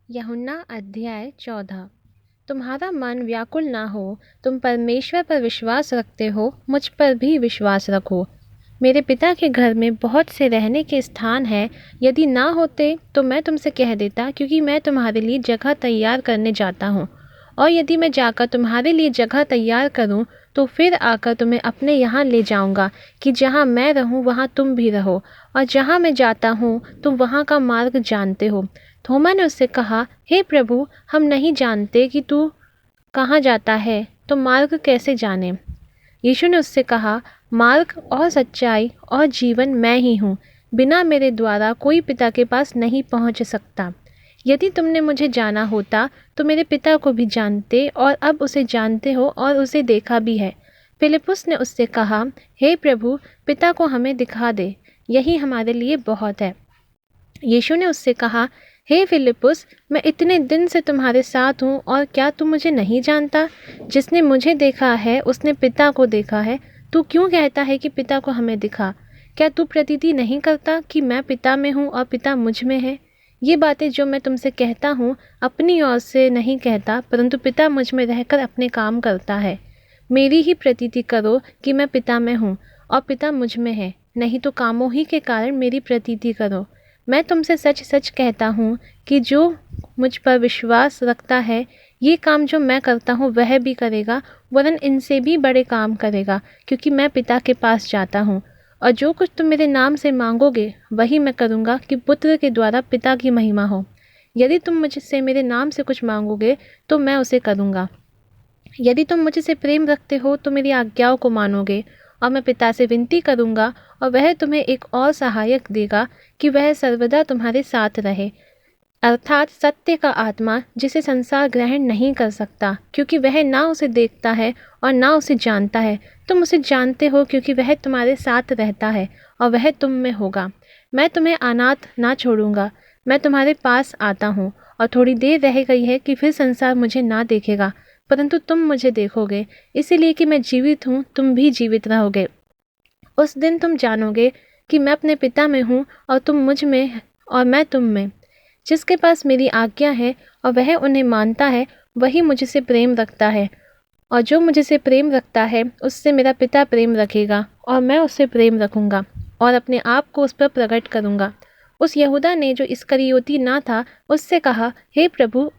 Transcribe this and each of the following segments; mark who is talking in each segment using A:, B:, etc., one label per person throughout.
A: यूहन्ना अध्याय 14। तुम्हारा मन व्याकुल ना हो, तुम परमेश्वर पर विश्वास रखते हो, मुझ पर भी विश्वास रखो। मेरे पिता के घर में बहुत से रहने के स्थान हैं। यदि ना होते तो मैं तुमसे कह देता, क्योंकि मैं तुम्हारे लिए जगह तैयार करने जाता हूँ। और यदि मैं जाकर तुम्हारे लिए जगह तैयार करूँ तो फिर आकर तुम्हें अपने यहाँ ले जाऊँगा, कि जहाँ मैं रहूँ वहाँ तुम भी रहो। और जहाँ मैं जाता हूँ तुम वहाँ का मार्ग जानते हो। थोमा ने उससे कहा, हे प्रभु, हम नहीं जानते कि तू कहाँ जाता है, तो मार्ग कैसे जाने? यीशु ने उससे कहा, मार्ग और सच्चाई और जीवन मैं ही हूँ। बिना मेरे द्वारा कोई पिता के पास नहीं पहुँच सकता। यदि तुमने मुझे जाना होता तो मेरे पिता को भी जानते, और अब उसे जानते हो और उसे देखा भी है। फिलिप्पुस ने उससे कहा, हे प्रभु, पिता को हमें दिखा दे, यही हमारे लिए बहुत है। यीशु ने उससे कहा, हे फिलिप्पुस, मैं इतने दिन से तुम्हारे साथ हूँ और क्या तुम मुझे नहीं जानता? जिसने मुझे देखा है उसने पिता को देखा है। तू क्यों कहता है कि पिता को हमें दिखा? क्या तू प्रतीति नहीं करता कि मैं पिता में हूँ और पिता मुझ में है? ये बातें जो मैं तुमसे कहता हूँ अपनी ओर से नहीं कहता, परंतु पिता मुझ में रहकर अपने काम करता है। मेरी ही प्रतीति करो कि मैं पिता में हूँ और पिता मुझ में है, नहीं तो कामों ही के कारण मेरी प्रतीति करो। मैं तुमसे सच सच कहता हूँ कि जो मुझ पर विश्वास रखता है, ये काम जो मैं करता हूँ वह भी करेगा, वरन इनसे भी बड़े काम करेगा, क्योंकि मैं पिता के पास जाता हूँ। और जो कुछ तुम मेरे नाम से मांगोगे वही मैं करूँगा, कि पुत्र के द्वारा पिता की महिमा हो। यदि तुम मुझसे मेरे नाम से कुछ मांगोगे तो मैं उसे करूँगा। यदि तुम मुझसे प्रेम रखते हो तो मेरी आज्ञाओं को मानोगे। और मैं पिता से विनती करूँगा और वह तुम्हें एक और सहायक देगा, कि वह सर्वदा तुम्हारे साथ रहे, अर्थात सत्य का आत्मा, जिसे संसार ग्रहण नहीं कर सकता, क्योंकि वह ना उसे देखता है और ना उसे जानता है। तुम उसे जानते हो, क्योंकि वह तुम्हारे साथ रहता है और वह तुम में होगा। मैं तुम्हें अनाथ ना छोड़ूंगा, मैं तुम्हारे पास आता हूँ। और थोड़ी देर रह गई है कि फिर संसार मुझे ना देखेगा, परंतु तुम मुझे देखोगे, इसीलिए कि मैं जीवित हूँ, तुम भी जीवित रहोगे। उस दिन तुम जानोगे कि मैं अपने पिता में हूँ और तुम मुझ में और मैं तुम में। जिसके पास मेरी आज्ञा है और वह उन्हें मानता है, वही मुझसे प्रेम रखता है। और जो मुझसे प्रेम रखता है उससे मेरा पिता प्रेम रखेगा, और मैं उससे प्रेम रखूँगा और अपने आप को उस पर प्रकट करूँगा। उस यहूदा ने, जो इस्करियोती ना था, उससे कहा, हे प्रभु,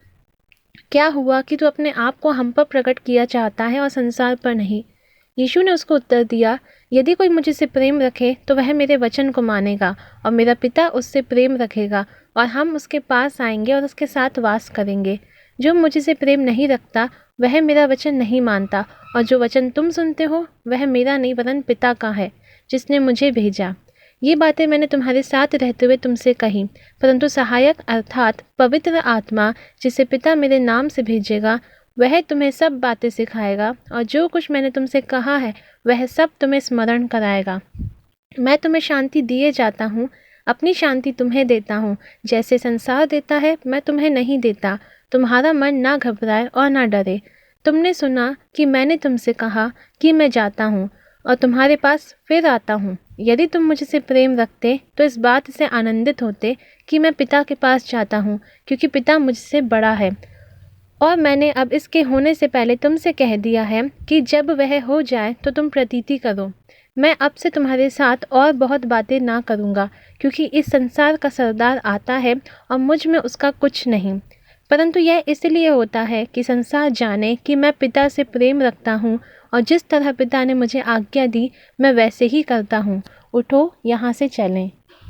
A: क्या हुआ कि तू अपने आप को हम पर प्रकट किया चाहता है और संसार पर नहीं? यीशु ने उसको उत्तर दिया, यदि कोई मुझसे प्रेम रखे तो वह मेरे वचन को मानेगा, और मेरा पिता उससे प्रेम रखेगा, और हम उसके पास आएंगे और उसके साथ वास करेंगे। जो मुझसे प्रेम नहीं रखता वह मेरा वचन नहीं मानता, और जो वचन तुम सुनते हो वह मेरा नहीं वरन पिता का है, जिसने मुझे भेजा। ये बातें मैंने तुम्हारे साथ रहते हुए तुमसे कही, परंतु सहायक अर्थात पवित्र आत्मा, जिसे पिता मेरे नाम से भेजेगा, वह तुम्हें सब बातें सिखाएगा, और जो कुछ मैंने तुमसे कहा है वह सब तुम्हें स्मरण कराएगा। मैं तुम्हें शांति दिए जाता हूँ, अपनी शांति तुम्हें देता हूँ। जैसे संसार देता है मैं तुम्हें नहीं देता। तुम्हारा मन ना घबराए और ना डरे। तुमने सुना कि मैंने तुमसे कहा कि मैं जाता हूँ और तुम्हारे पास फिर आता हूँ। यदि तुम मुझसे प्रेम रखते तो इस बात से आनंदित होते कि मैं पिता के पास जाता हूँ, क्योंकि पिता मुझसे बड़ा है। और मैंने अब इसके होने से पहले तुमसे कह दिया है कि जब वह हो जाए तो तुम प्रतीति करो। मैं अब से तुम्हारे साथ और बहुत बातें ना करूँगा, क्योंकि इस संसार का सरदार आता है और मुझ में उसका कुछ नहीं, परंतु यह इसलिए होता है कि संसार जाने कि मैं पिता से प्रेम रखता हूँ, और जिस तरह पिता ने मुझे आज्ञा दी मैं वैसे ही करता हूँ। उठो, यहाँ से चलें।